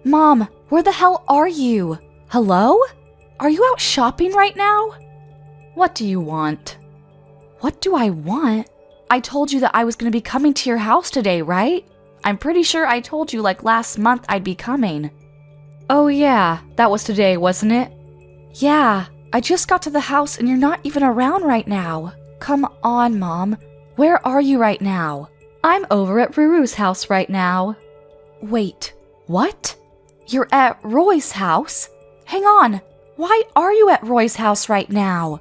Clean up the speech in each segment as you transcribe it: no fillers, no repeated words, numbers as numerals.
Mom, where the hell are you? Hello? Are you out shopping right now? What do you want? What do I want? I told you that I was going to be coming to your house today, right? I'm pretty sure I told you like last month I'd be coming. Oh yeah, that was today, wasn't it? Yeah, I just got to the house and you're not even around right now. Come on, Mom. Where are you right now? I'm over at Ruru's house right now. Wait, what? You're at Roy's house? Hang on, why are you at Roy's house right now?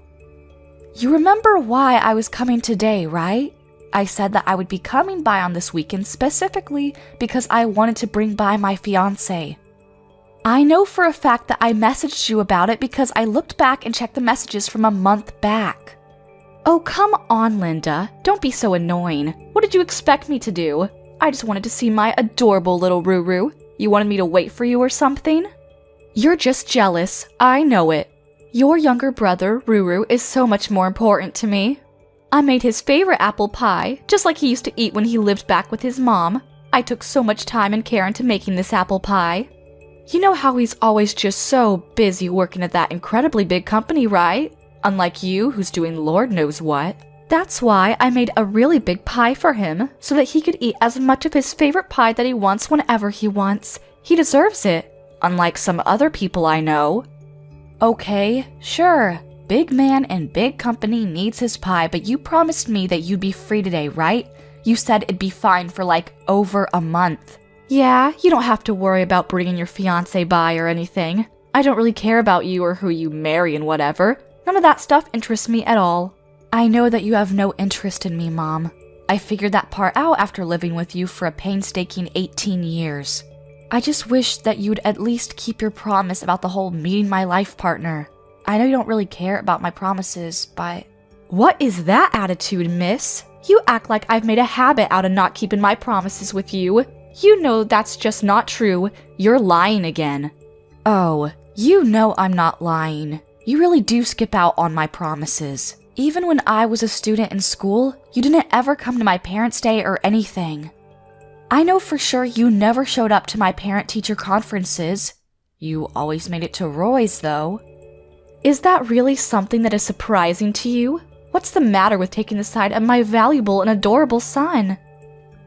You remember why I was coming today, right? I said that I would be coming by on this weekend specifically because I wanted to bring by my fiancé. I know for a fact that I messaged you about it because I looked back and checked the messages from a month back. Oh, come on, Linda. Don't be so annoying. What did you expect me to do? I just wanted to see my adorable little Ruru. You wanted me to wait for you or something? You're just jealous. I know it. Your younger brother, Ruru, is so much more important to me. I made his favorite apple pie, just like he used to eat when he lived back with his mom. I took so much time and care into making this apple pie. You know how he's always just so busy working at that incredibly big company, right? Unlike you, who's doing Lord knows what. That's why I made a really big pie for him, so that he could eat as much of his favorite pie that he wants whenever he wants. He deserves it, unlike some other people I know. Okay, sure. Big man and big company needs his pie, but you promised me that you'd be free today, right? You said it'd be fine for like over a month. Yeah, you don't have to worry about bringing your fiancé by or anything. I don't really care about you or who you marry and whatever. None of that stuff interests me at all. I know that you have no interest in me, Mom. I figured that part out after living with you for a painstaking 18 years. I just wish that you'd at least keep your promise about the whole meeting my life partner. I know you don't really care about my promises, but... What is that attitude, miss? You act like I've made a habit out of not keeping my promises with you. You know that's just not true. You're lying again. Oh, you know I'm not lying. You really do skip out on my promises. Even when I was a student in school, you didn't ever come to my parents' day or anything. I know for sure you never showed up to my parent-teacher conferences. You always made it to Roy's, though. Is that really something that is surprising to you? What's the matter with taking the side of my valuable and adorable son?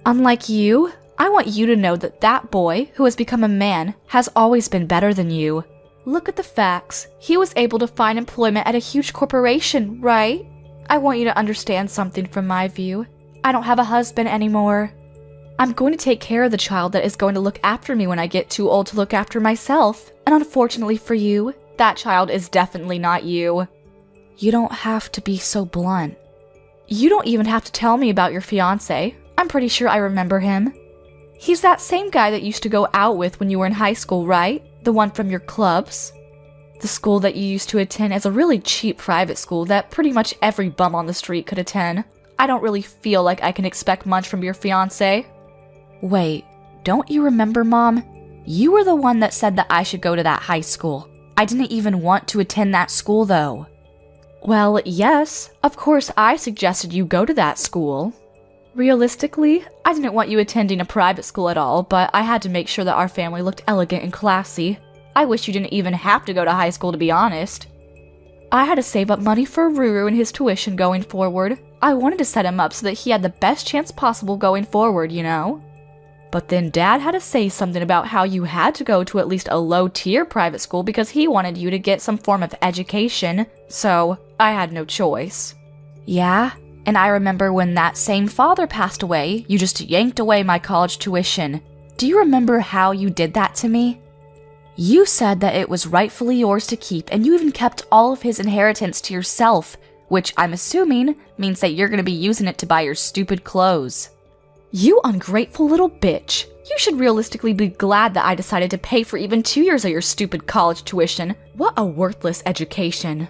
Unlike you, I want you to know that that boy, who has become a man, has always been better than you. Look at the facts. He was able to find employment at a huge corporation, right? I want you to understand something from my view. I don't have a husband anymore. I'm going to take care of the child that is going to look after me when I get too old to look after myself. And unfortunately for you, that child is definitely not you. You don't have to be so blunt. You don't even have to tell me about your fiancé. I'm pretty sure I remember him. He's that same guy that you used to go out with when you were in high school, right? The one from your clubs? The school that you used to attend is a really cheap private school that pretty much every bum on the street could attend. I don't really feel like I can expect much from your fiancé. Wait, don't you remember, Mom? You were the one that said that I should go to that high school. I didn't even want to attend that school, though. Well, yes, of course I suggested you go to that school. Realistically, I didn't want you attending a private school at all, but I had to make sure that our family looked elegant and classy. I wish you didn't even have to go to high school, to be honest. I had to save up money for Ruru and his tuition going forward. I wanted to set him up so that he had the best chance possible going forward, you know? But then Dad had to say something about how you had to go to at least a low-tier private school because he wanted you to get some form of education, so I had no choice. Yeah? And I remember when that same father passed away, you just yanked away my college tuition. Do you remember how you did that to me? You said that it was rightfully yours to keep, and you even kept all of his inheritance to yourself, which I'm assuming means that you're going to be using it to buy your stupid clothes. You ungrateful little bitch. You should realistically be glad that I decided to pay for even 2 years of your stupid college tuition. What a worthless education.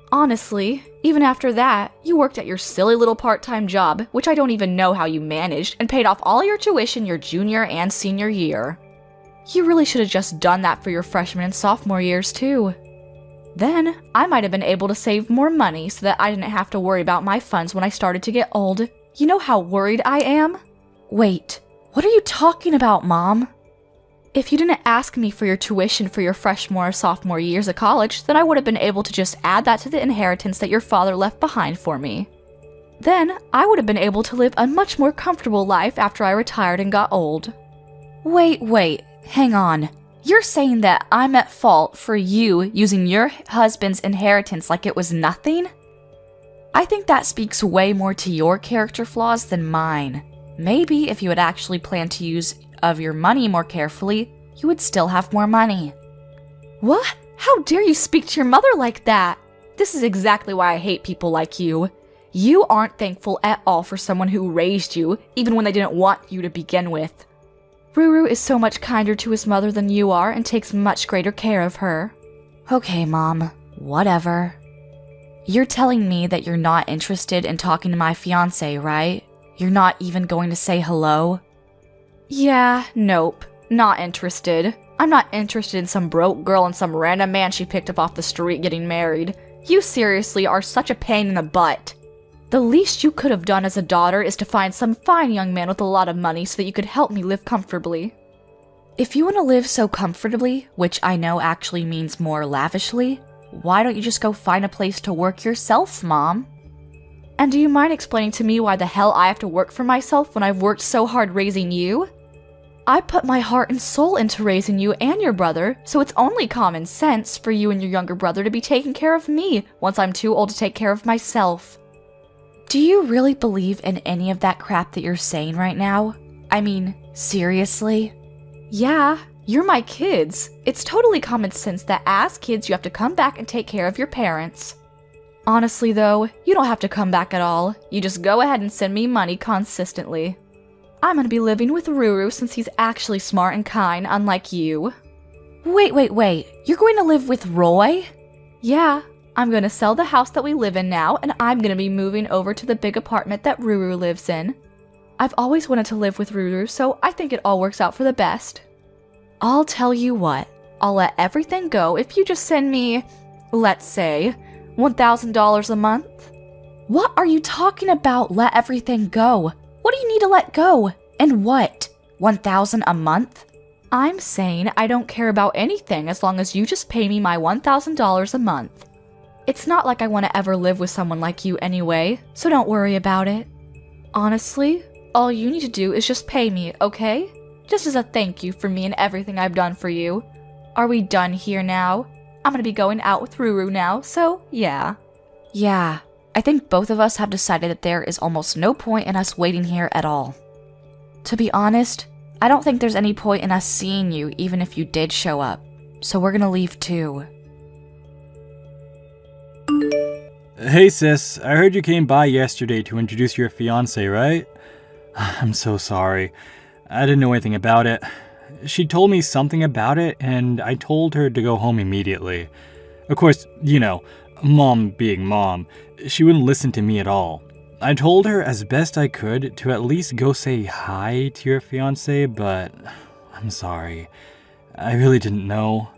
Honestly, even after that, you worked at your silly little part-time job, which I don't even know how you managed, and paid off all your tuition your junior and senior year. You really should have just done that for your freshman and sophomore years too. Then, I might have been able to save more money so that I didn't have to worry about my funds when I started to get old. You know how worried I am? Wait, what are you talking about, Mom? If you didn't ask me for your tuition for your freshman or sophomore years of college, then I would have been able to just add that to the inheritance that your father left behind for me. Then, I would have been able to live a much more comfortable life after I retired and got old. Wait, hang on. You're saying that I'm at fault for you using your husband's inheritance like it was nothing? I think that speaks way more to your character flaws than mine. Maybe if you had actually planned to use of your money more carefully, you would still have more money. What? How dare you speak to your mother like that? This is exactly why I hate people like you. You aren't thankful at all for someone who raised you, even when they didn't want you to begin with. Ruru is so much kinder to his mother than you are and takes much greater care of her. Okay, Mom. Whatever. You're telling me that you're not interested in talking to my fiancé, right? You're not even going to say hello? Yeah, nope. Not interested. I'm not interested in some broke girl and some random man she picked up off the street getting married. You seriously are such a pain in the butt. The least you could have done as a daughter is to find some fine young man with a lot of money so that you could help me live comfortably. If you want to live so comfortably, which I know actually means more lavishly, why don't you just go find a place to work yourself, Mom? And do you mind explaining to me why the hell I have to work for myself when I've worked so hard raising you? I put my heart and soul into raising you and your brother, so it's only common sense for you and your younger brother to be taking care of me once I'm too old to take care of myself. Do you really believe in any of that crap that you're saying right now? I mean, seriously? Yeah, you're my kids. It's totally common sense that as kids you have to come back and take care of your parents. Honestly though, you don't have to come back at all. You just go ahead and send me money consistently. I'm gonna be living with Ruru since he's actually smart and kind, unlike you. Wait. You're going to live with Roy? Yeah, I'm gonna sell the house that we live in now, and I'm gonna be moving over to the big apartment that Ruru lives in. I've always wanted to live with Ruru, so I think it all works out for the best. I'll tell you what, I'll let everything go if you just send me, let's say, $1,000 a month. What are you talking about, let everything go? What do you need to let go? And what? $1,000 a month? I'm saying I don't care about anything as long as you just pay me my $1,000 a month. It's not like I want to ever live with someone like you anyway, so don't worry about it. Honestly, all you need to do is just pay me, okay? Just as a thank you for me and everything I've done for you. Are we done here now? I'm gonna be going out with Ruru now, so yeah. Yeah, I think both of us have decided that there is almost no point in us waiting here at all. To be honest, I don't think there's any point in us seeing you even if you did show up, so we're gonna leave too. Hey sis, I heard you came by yesterday to introduce your fiancé, right? I'm so sorry. I didn't know anything about it. She told me something about it, and I told her to go home immediately. Of course, you know, Mom being Mom, she wouldn't listen to me at all. I told her as best I could to at least go say hi to your fiancé, but I'm sorry. I really didn't know.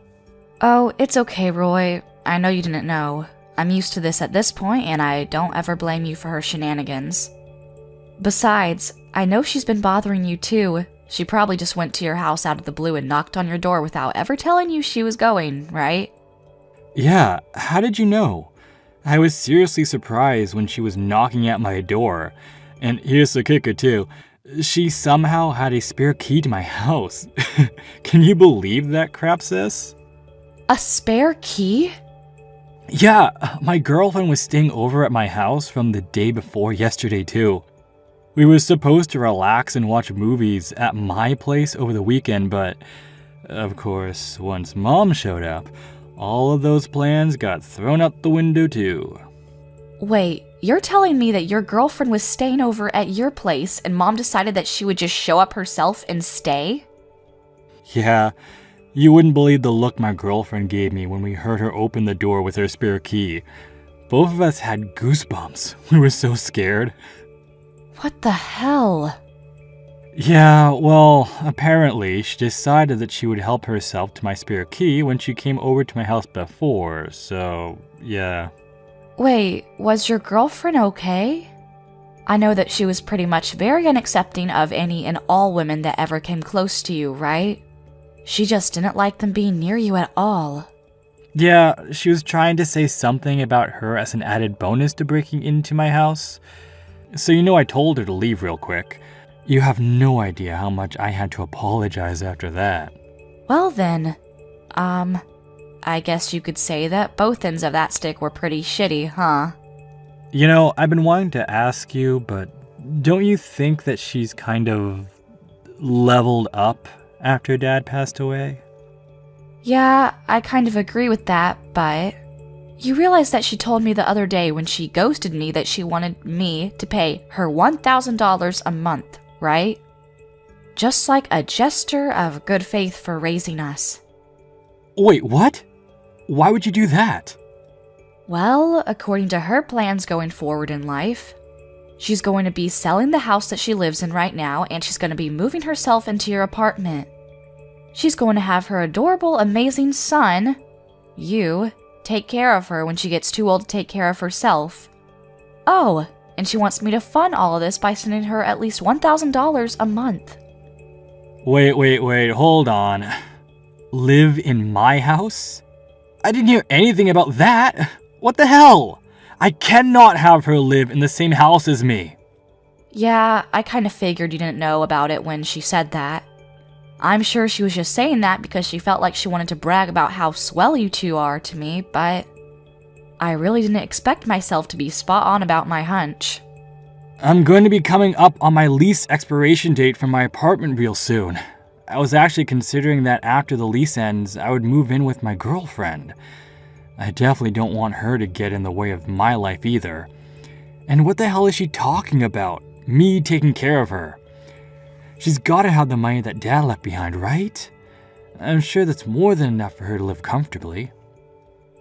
Oh, it's okay, Roy. I know you didn't know. I'm used to this at this point, and I don't ever blame you for her shenanigans. Besides, I know she's been bothering you too. She probably just went to your house out of the blue and knocked on your door without ever telling you she was going, right? Yeah, how did you know? I was seriously surprised when she was knocking at my door. And here's the kicker too. She somehow had a spare key to my house. Can you believe that crap, sis? A spare key? Yeah, my girlfriend was staying over at my house from the day before yesterday too. We were supposed to relax and watch movies at my place over the weekend, but of course, once Mom showed up, all of those plans got thrown out the window too. Wait, you're telling me that your girlfriend was staying over at your place and Mom decided that she would just show up herself and stay? Yeah, you wouldn't believe the look my girlfriend gave me when we heard her open the door with her spare key. Both of us had goosebumps. We were so scared. What the hell? Yeah, well, apparently she decided that she would help herself to my spare key when she came over to my house before, so yeah. Wait, was your girlfriend okay? I know that she was pretty much very unaccepting of any and all women that ever came close to you, right? She just didn't like them being near you at all. Yeah, she was trying to say something about her as an added bonus to breaking into my house. So I told her to leave real quick. You have no idea how much I had to apologize after that. Well then, I guess you could say that both ends of that stick were pretty shitty, huh? I've been wanting to ask you, but don't you think that she's kind of leveled up after Dad passed away? Yeah, I kind of agree with that, but you realize that she told me the other day when she ghosted me that she wanted me to pay her $1,000 a month, right? Just like a gesture of good faith for raising us. Wait, what? Why would you do that? Well, according to her plans going forward in life, she's going to be selling the house that she lives in right now, and she's going to be moving herself into your apartment. She's going to have her adorable, amazing son, you, take care of her when she gets too old to take care of herself. Oh, and she wants me to fund all of this by sending her at least $1,000 a month. Wait, hold on. Live in my house? I didn't hear anything about that. What the hell? I cannot have her live in the same house as me. Yeah, I kind of figured you didn't know about it when she said that. I'm sure she was just saying that because she felt like she wanted to brag about how swell you two are to me, but I really didn't expect myself to be spot on about my hunch. I'm going to be coming up on my lease expiration date for my apartment real soon. I was actually considering that after the lease ends, I would move in with my girlfriend. I definitely don't want her to get in the way of my life either. And what the hell is she talking about? Me taking care of her? She's gotta have the money that Dad left behind, right? I'm sure that's more than enough for her to live comfortably.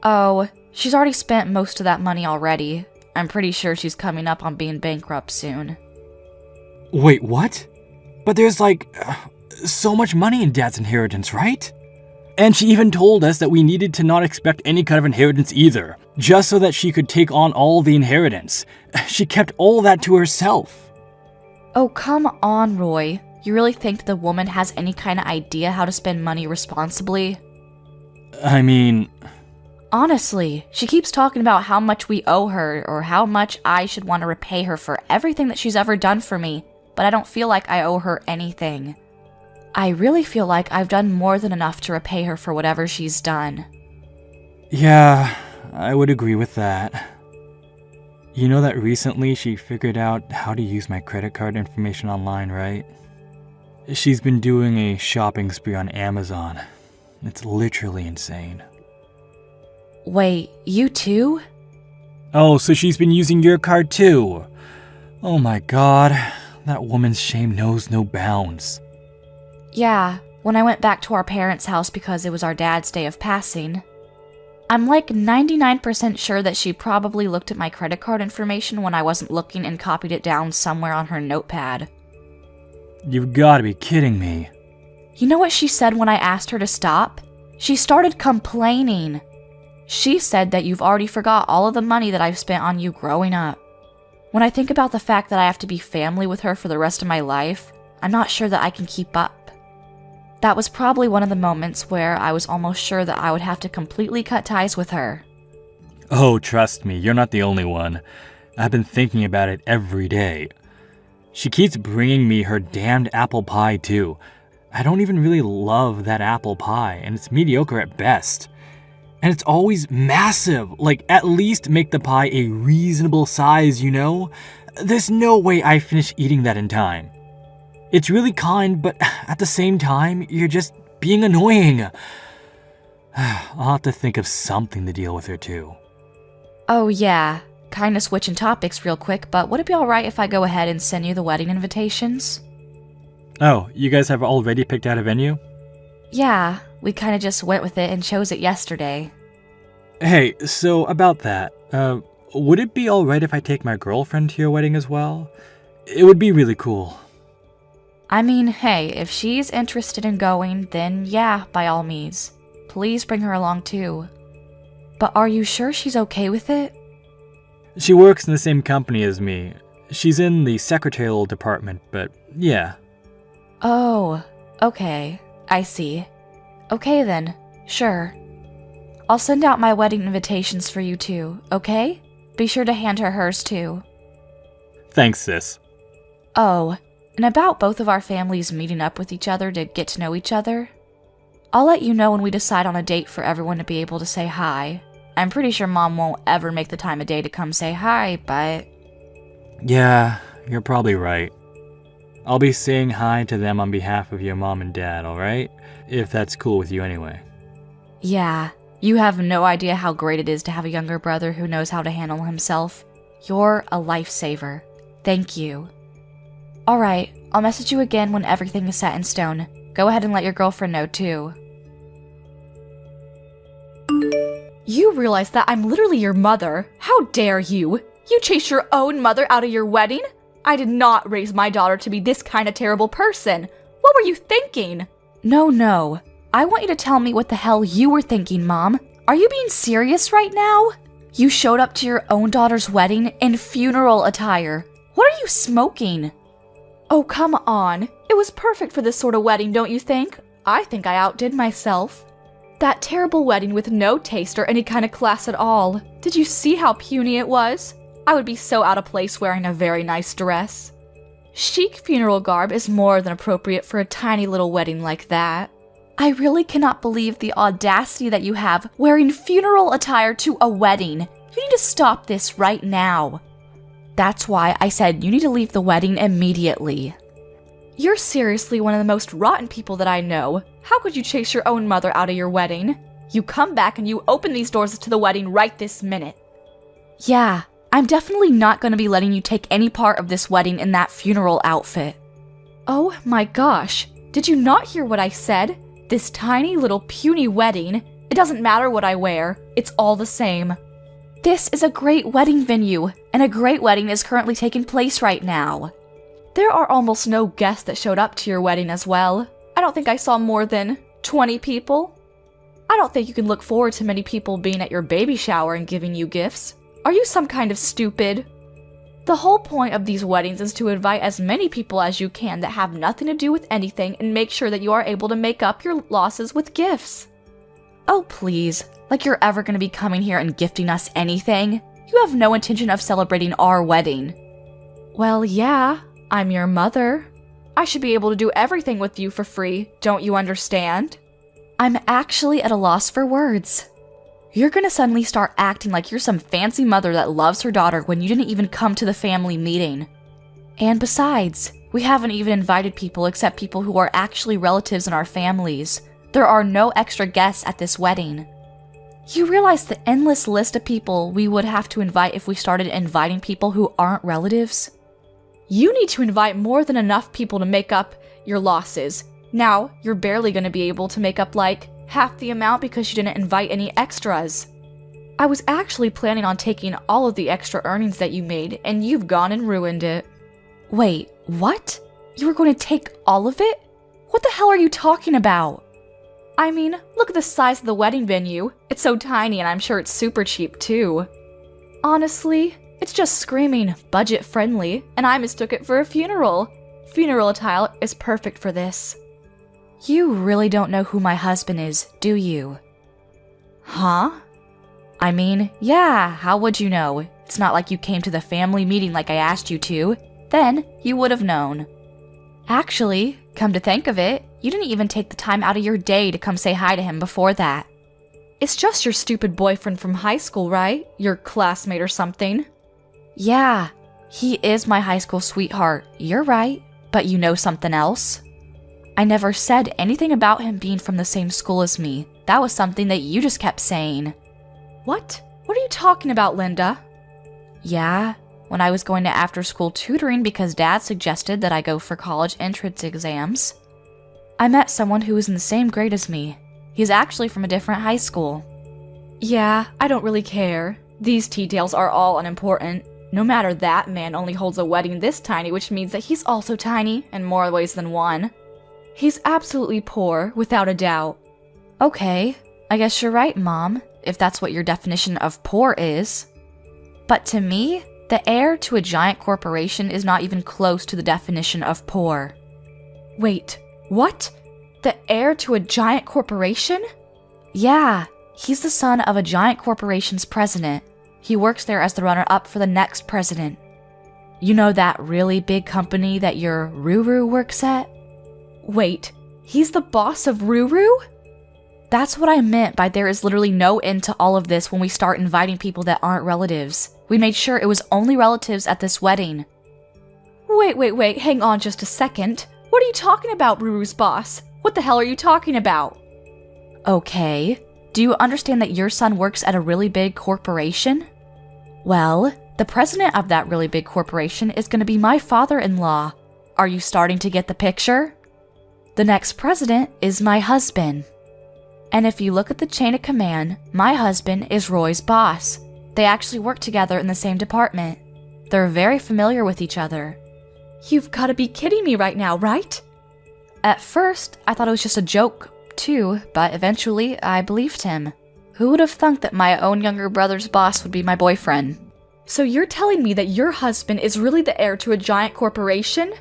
Oh, she's already spent most of that money already. I'm pretty sure she's coming up on being bankrupt soon. Wait, what? But there's so much money in Dad's inheritance, right? And she even told us that we needed to not expect any kind of inheritance either, just so that she could take on all the inheritance. She kept all that to herself. Oh, come on, Roy. You really think the woman has any kind of idea how to spend money responsibly? I mean... Honestly, she keeps talking about how much we owe her or how much I should want to repay her for everything that she's ever done for me, but I don't feel like I owe her anything. I really feel like I've done more than enough to repay her for whatever she's done. Yeah, I would agree with that. You know that recently she figured out how to use my credit card information online, right? She's been doing a shopping spree on Amazon. It's literally insane. Wait, you too? Oh, so she's been using your card too? Oh my god, that woman's shame knows no bounds. Yeah, when I went back to our parents' house because it was our dad's day of passing. I'm like 99% sure that she probably looked at my credit card information when I wasn't looking and copied it down somewhere on her notepad. You've gotta be kidding me. You know what she said when I asked her to stop? She started complaining. She said that you've already forgot all of the money that I've spent on you growing up. When I think about the fact that I have to be family with her for the rest of my life, I'm not sure that I can keep up. That was probably one of the moments where I was almost sure that I would have to completely cut ties with her. Oh, trust me, you're not the only one. I've been thinking about it every day. She keeps bringing me her damned apple pie too. I don't even really love that apple pie, and it's mediocre at best. And it's always massive, at least make the pie a reasonable size, you know? There's no way I finish eating that in time. It's really kind, but at the same time, you're just being annoying. I'll have to think of something to deal with her too. Oh yeah, kinda switching topics real quick, but would it be alright if I go ahead and send you the wedding invitations? Oh, you guys have already picked out a venue? Yeah, we kinda just went with it and chose it yesterday. Hey, so about that, would it be alright if I take my girlfriend to your wedding as well? It would be really cool. I mean, hey, if she's interested in going, then yeah, by all means. Please bring her along too. But are you sure she's okay with it? She works in the same company as me. She's in the secretarial department, but yeah. Oh, okay, I see. Okay then, sure. I'll send out my wedding invitations for you too, okay? Be sure to hand her hers too. Thanks, sis. Oh, and about both of our families meeting up with each other to get to know each other, I'll let you know when we decide on a date for everyone to be able to say hi. I'm pretty sure Mom won't ever make the time of day to come say hi, but... Yeah, you're probably right. I'll be saying hi to them on behalf of your mom and dad, alright? If that's cool with you anyway. Yeah, you have no idea how great it is to have a younger brother who knows how to handle himself. You're a lifesaver. Thank you. Alright, I'll message you again when everything is set in stone. Go ahead and let your girlfriend know too. You realize that I'm literally your mother. How dare you? You chased your own mother out of your wedding? I did not raise my daughter to be this kind of terrible person. What were you thinking? No. I want you to tell me what the hell you were thinking, Mom. Are you being serious right now? You showed up to your own daughter's wedding in funeral attire. What are you smoking? Oh, come on. It was perfect for this sort of wedding, don't you think? I think I outdid myself. That terrible wedding with no taste or any kind of class at all. Did you see how puny it was? I would be so out of place wearing a very nice dress. Chic funeral garb is more than appropriate for a tiny little wedding like that. I really cannot believe the audacity that you have wearing funeral attire to a wedding. You need to stop this right now. That's why I said you need to leave the wedding immediately. You're seriously one of the most rotten people that I know. How could you chase your own mother out of your wedding? You come back and you open these doors to the wedding right this minute. Yeah, I'm definitely not going to be letting you take any part of this wedding in that funeral outfit. Oh my gosh, did you not hear what I said? This tiny little puny wedding, it doesn't matter what I wear, it's all the same. This is a great wedding venue, and a great wedding is currently taking place right now. There are almost no guests that showed up to your wedding as well. I don't think I saw more than 20 people. I don't think you can look forward to many people being at your baby shower and giving you gifts. Are you some kind of stupid? The whole point of these weddings is to invite as many people as you can that have nothing to do with anything and make sure that you are able to make up your losses with gifts. Oh please, like you're ever going to be coming here and gifting us anything? You have no intention of celebrating our wedding. Well, yeah, I'm your mother. I should be able to do everything with you for free, don't you understand? I'm actually at a loss for words. You're gonna suddenly start acting like you're some fancy mother that loves her daughter when you didn't even come to the family meeting. And besides, we haven't even invited people except people who are actually relatives in our families. There are no extra guests at this wedding. You realize the endless list of people we would have to invite if we started inviting people who aren't relatives? You need to invite more than enough people to make up your losses. Now, you're barely going to be able to make up like half the amount because you didn't invite any extras. I was actually planning on taking all of the extra earnings that you made, and you've gone and ruined it. Wait, what? You were going to take all of it? What the hell are you talking about? I mean, look at the size of the wedding venue. It's so tiny and I'm sure it's super cheap too. Honestly, it's just screaming budget friendly, and I mistook it for a funeral. Funeral attire is perfect for this. You really don't know who my husband is, do you? Huh? I mean, yeah, how would you know? It's not like you came to the family meeting like I asked you to. Then, you would have known. Actually, come to think of it, you didn't even take the time out of your day to come say hi to him before that. It's just your stupid boyfriend from high school, right? Your classmate or something. Yeah, he is my high school sweetheart, you're right. But you know something else? I never said anything about him being from the same school as me. That was something that you just kept saying. What? What are you talking about, Linda? Yeah, when I was going to after-school tutoring because Dad suggested that I go for college entrance exams, I met someone who was in the same grade as me. He's actually from a different high school. Yeah, I don't really care. These details are all unimportant. No matter, that man only holds a wedding this tiny, which means that he's also tiny in more ways than one. He's absolutely poor, without a doubt. Okay, I guess you're right, Mom, if that's what your definition of poor is. But to me, the heir to a giant corporation is not even close to the definition of poor. Wait, what? The heir to a giant corporation? Yeah, he's the son of a giant corporation's president. He works there as the runner-up for the next president. You know that really big company that your Ruru works at? Wait, he's the boss of Ruru? That's what I meant by there is literally no end to all of this when we start inviting people that aren't relatives. We made sure it was only relatives at this wedding. Wait, hang on just a second. What are you talking about, Ruru's boss? What the hell are you talking about? Okay, do you understand that your son works at a really big corporation? Well, the president of that really big corporation is going to be my father-in-law. Are you starting to get the picture? The next president is my husband. And if you look at the chain of command, my husband is Roy's boss. They actually work together in the same department. They're very familiar with each other. You've got to be kidding me right now, right? At first, I thought it was just a joke, too, but eventually I believed him. Who would have thunk that my own younger brother's boss would be my boyfriend? So you're telling me that your husband is really the heir to a giant corporation?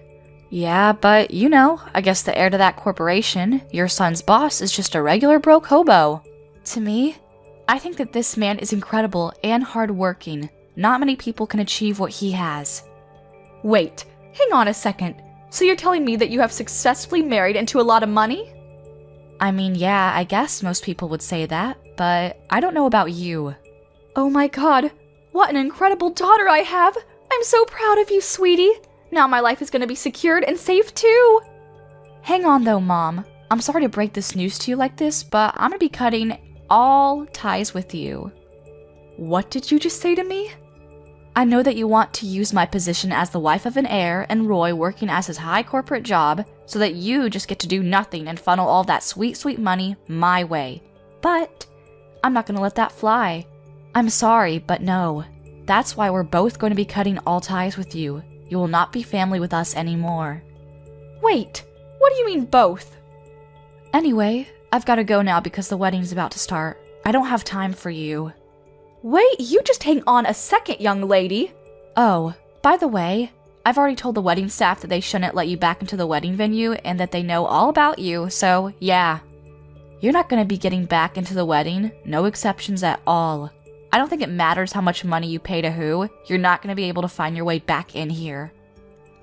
Yeah, but you know, I guess the heir to that corporation, your son's boss, is just a regular broke hobo. To me, I think that this man is incredible and hardworking. Not many people can achieve what he has. Wait, hang on a second. So you're telling me that you have successfully married into a lot of money? I mean, yeah, I guess most people would say that, but I don't know about you. Oh my god, what an incredible daughter I have! I'm so proud of you, sweetie! Now my life is going to be secured and safe too! Hang on though, Mom. I'm sorry to break this news to you like this, but I'm going to be cutting all ties with you. What did you just say to me? I know that you want to use my position as the wife of an heir and Roy working as his high corporate job so that you just get to do nothing and funnel all that sweet, sweet money my way. But I'm not going to let that fly. I'm sorry, but no. That's why we're both going to be cutting all ties with you. You will not be family with us anymore. Wait, what do you mean both? Anyway, I've got to go now because the wedding's about to start. I don't have time for you. Wait, you just hang on a second, young lady. Oh, by the way, I've already told the wedding staff that they shouldn't let you back into the wedding venue and that they know all about you, so yeah. You're not going to be getting back into the wedding, no exceptions at all. I don't think it matters how much money you pay to who, you're not going to be able to find your way back in here.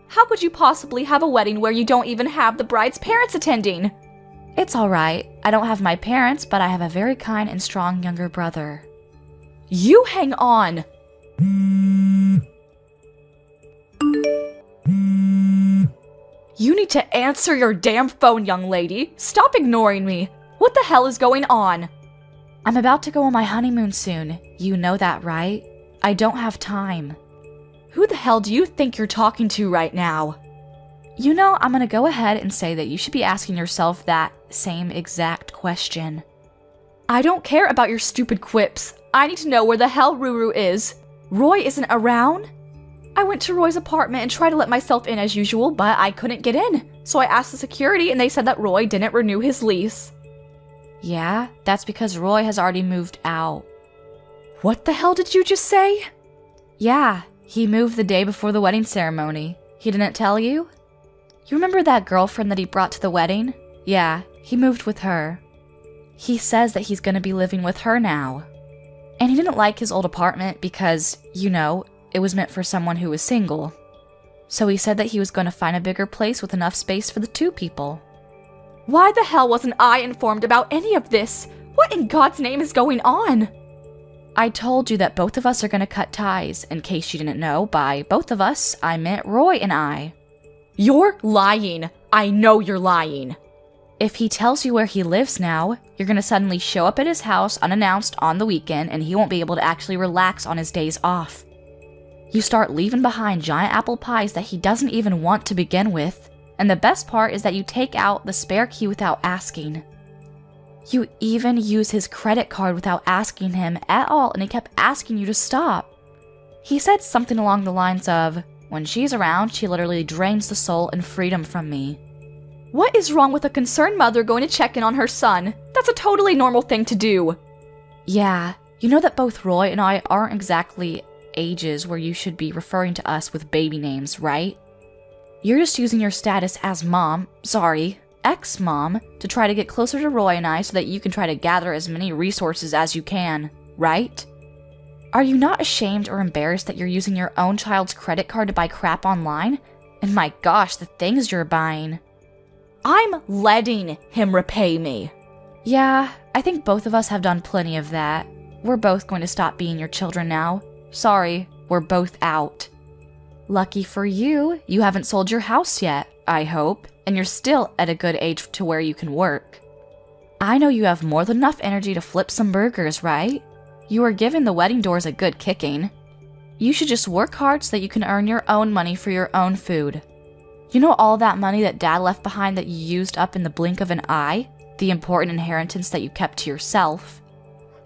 How could you possibly have a wedding where you don't even have the bride's parents attending? It's alright, I don't have my parents, but I have a very kind and strong younger brother. You hang on! You need to answer your damn phone, young lady! Stop ignoring me! What the hell is going on? I'm about to go on my honeymoon soon. You know that, right? I don't have time. Who the hell do you think you're talking to right now? You know, I'm gonna go ahead and say that you should be asking yourself that same exact question. I don't care about your stupid quips. I need to know where the hell Ruru is. Roy isn't around? I went to Roy's apartment and tried to let myself in as usual, but I couldn't get in. So I asked the security and they said that Roy didn't renew his lease. Yeah, that's because Roy has already moved out. What the hell did you just say? Yeah, he moved the day before the wedding ceremony. He didn't tell you? You remember that girlfriend that he brought to the wedding? Yeah, he moved with her. He says that he's gonna be living with her now. And he didn't like his old apartment because, you know, it was meant for someone who was single. So he said that he was going to find a bigger place with enough space for the two people. Why the hell wasn't I informed about any of this? What in God's name is going on? I told you that both of us are going to cut ties. In case you didn't know, by both of us, I meant Roy and I. You're lying. I know you're lying. If he tells you where he lives now, you're going to suddenly show up at his house unannounced on the weekend and he won't be able to actually relax on his days off. You start leaving behind giant apple pies that he doesn't even want to begin with. And the best part is that you take out the spare key without asking. You even use his credit card without asking him at all and he kept asking you to stop. He said something along the lines of, when she's around, she literally drains the soul and freedom from me. What is wrong with a concerned mother going to check in on her son? That's a totally normal thing to do. Yeah, you know that both Roy and I aren't exactly ages where you should be referring to us with baby names, right? You're just using your status as mom, sorry, ex-mom to try to get closer to Roy and I so that you can try to gather as many resources as you can, right? Are you not ashamed or embarrassed that you're using your own child's credit card to buy crap online? And my gosh, the things you're buying. I'm letting him repay me. Yeah, I think both of us have done plenty of that. We're both going to stop being your children now. Sorry, we're both out. Lucky for you, you haven't sold your house yet, I hope, and you're still at a good age to where you can work. I know you have more than enough energy to flip some burgers, right? You are giving the wedding doors a good kicking. You should just work hard so that you can earn your own money for your own food. You know all that money that Dad left behind that you used up in the blink of an eye? The important inheritance that you kept to yourself?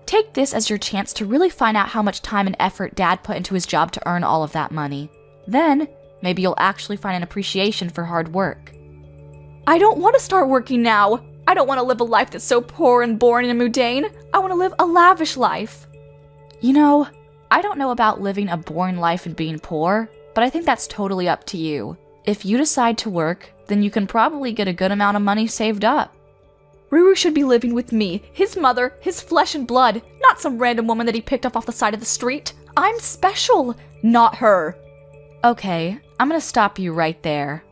Take this as your chance to really find out how much time and effort Dad put into his job to earn all of that money. Then, maybe you'll actually find an appreciation for hard work. I don't want to start working now. I don't want to live a life that's so poor and boring and mundane. I want to live a lavish life. You know, I don't know about living a boring life and being poor, but I think that's totally up to you. If you decide to work, then you can probably get a good amount of money saved up. Ruru should be living with me, his mother, his flesh and blood, not some random woman that he picked up off the side of the street. I'm special, not her. Okay, I'm gonna stop you right there.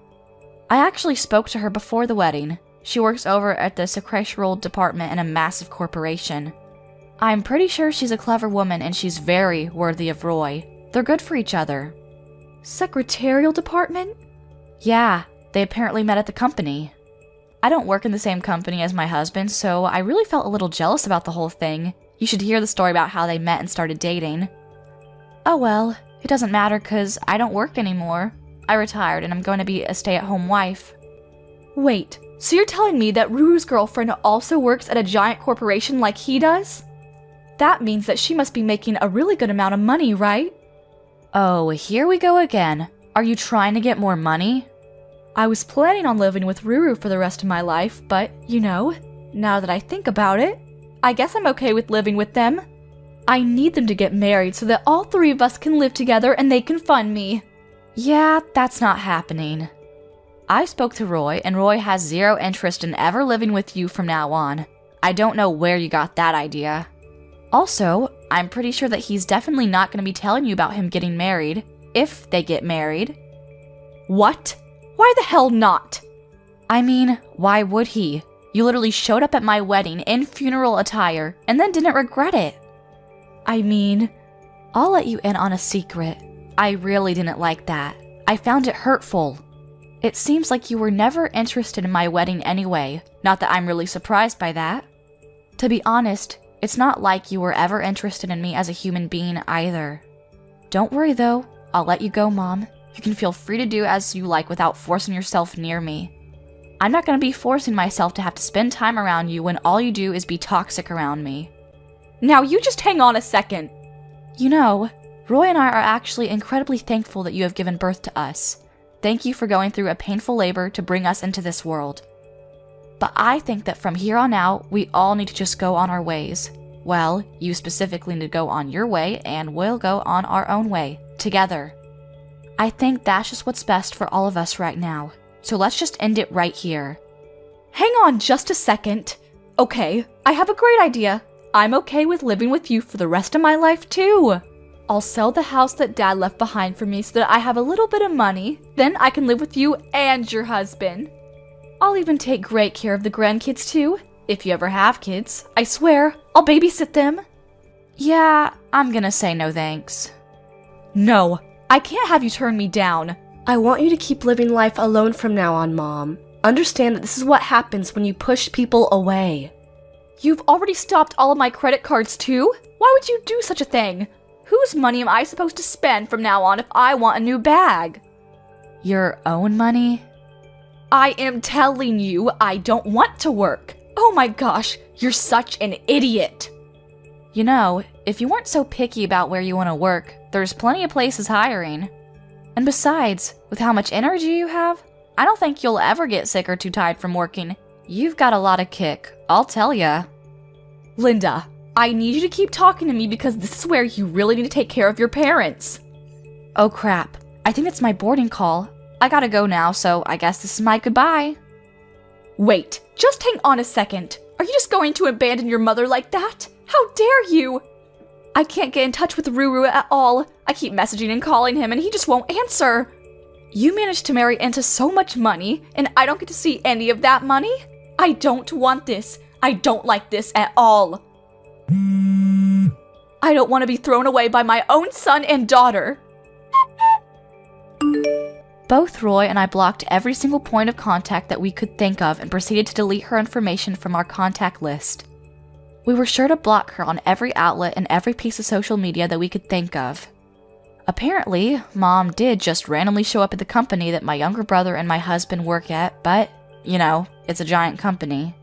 I actually spoke to her before the wedding. She works over at the secretarial department in a massive corporation. I'm pretty sure she's a clever woman and she's very worthy of Roy. They're good for each other. Secretarial department? Yeah, they apparently met at the company. I don't work in the same company as my husband, so I really felt a little jealous about the whole thing. You should hear the story about how they met and started dating. Oh well, it doesn't matter because I don't work anymore. I retired and I'm going to be a stay-at-home wife. Wait, so you're telling me that Ruru's girlfriend also works at a giant corporation like he does? That means that she must be making a really good amount of money, right? Oh, here we go again. Are you trying to get more money? I was planning on living with Ruru for the rest of my life, but, you know, now that I think about it, I guess I'm okay with living with them. I need them to get married so that all three of us can live together and they can fund me. Yeah, that's not happening. I spoke to Roy, and Roy has zero interest in ever living with you from now on. I don't know where you got that idea. Also, I'm pretty sure that he's definitely not going to be telling you about him getting married, if they get married. What? Why the hell not? I mean, why would he? You literally showed up at my wedding in funeral attire and then didn't regret it. I mean, I'll let you in on a secret. I really didn't like that. I found it hurtful. It seems like you were never interested in my wedding anyway. Not that I'm really surprised by that. To be honest, it's not like you were ever interested in me as a human being either. Don't worry though, I'll let you go, Mom. You can feel free to do as you like without forcing yourself near me. I'm not going to be forcing myself to have to spend time around you when all you do is be toxic around me. Now you just hang on a second. You know, Roy and I are actually incredibly thankful that you have given birth to us. Thank you for going through a painful labor to bring us into this world. But I think that from here on out, we all need to just go on our ways. Well, you specifically need to go on your way, and we'll go on our own way, together. I think that's just what's best for all of us right now. So let's just end it right here. Hang on just a second. Okay, I have a great idea. I'm okay with living with you for the rest of my life too. I'll sell the house that Dad left behind for me so that I have a little bit of money. Then I can live with you and your husband. I'll even take great care of the grandkids too. If you ever have kids, I swear, I'll babysit them. Yeah, I'm gonna say no thanks. No, I can't have you turn me down. I want you to keep living life alone from now on, Mom. Understand that this is what happens when you push people away. You've already stopped all of my credit cards too? Why would you do such a thing? Whose money am I supposed to spend from now on if I want a new bag? Your own money? I am telling you, I don't want to work. Oh my gosh, you're such an idiot. You know, if you weren't so picky about where you want to work, there's plenty of places hiring. And besides, with how much energy you have, I don't think you'll ever get sick or too tired from working. You've got a lot of kick, I'll tell ya. Linda, I need you to keep talking to me because this is where you really need to take care of your parents. Oh crap, I think it's my boarding call. I gotta go now, so I guess this is my goodbye. Wait, just hang on a second. Are you just going to abandon your mother like that? How dare you? I can't get in touch with Ruru at all. I keep messaging and calling him and he just won't answer. You managed to marry into so much money and I don't get to see any of that money? I don't want this. I don't like this at all. I don't want to be thrown away by my own son and daughter. Both Roy and I blocked every single point of contact that we could think of and proceeded to delete her information from our contact list. We were sure to block her on every outlet and every piece of social media that we could think of. Apparently, Mom did just randomly show up at the company that my younger brother and my husband work at, but, you know, it's a giant company.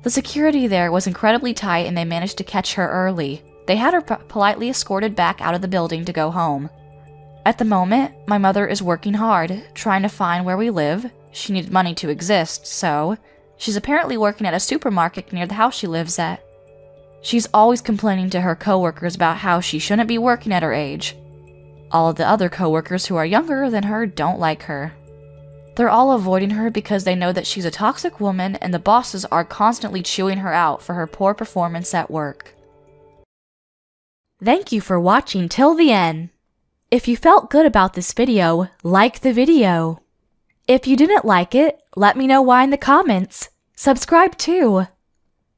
The security there was incredibly tight and they managed to catch her early. They had her politely escorted back out of the building to go home. At the moment, my mother is working hard, trying to find where we live. She needed money to exist, so she's apparently working at a supermarket near the house she lives at. She's always complaining to her coworkers about how she shouldn't be working at her age. All of the other coworkers who are younger than her don't like her. They're all avoiding her because they know that she's a toxic woman and the bosses are constantly chewing her out for her poor performance at work. Thank you for watching till the end. If you felt good about this video, like the video. If you didn't like it, let me know why in the comments. Subscribe too.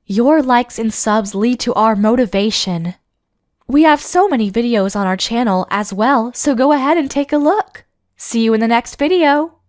Your likes and subs lead to our motivation. We have so many videos on our channel as well, so go ahead and take a look. See you in the next video.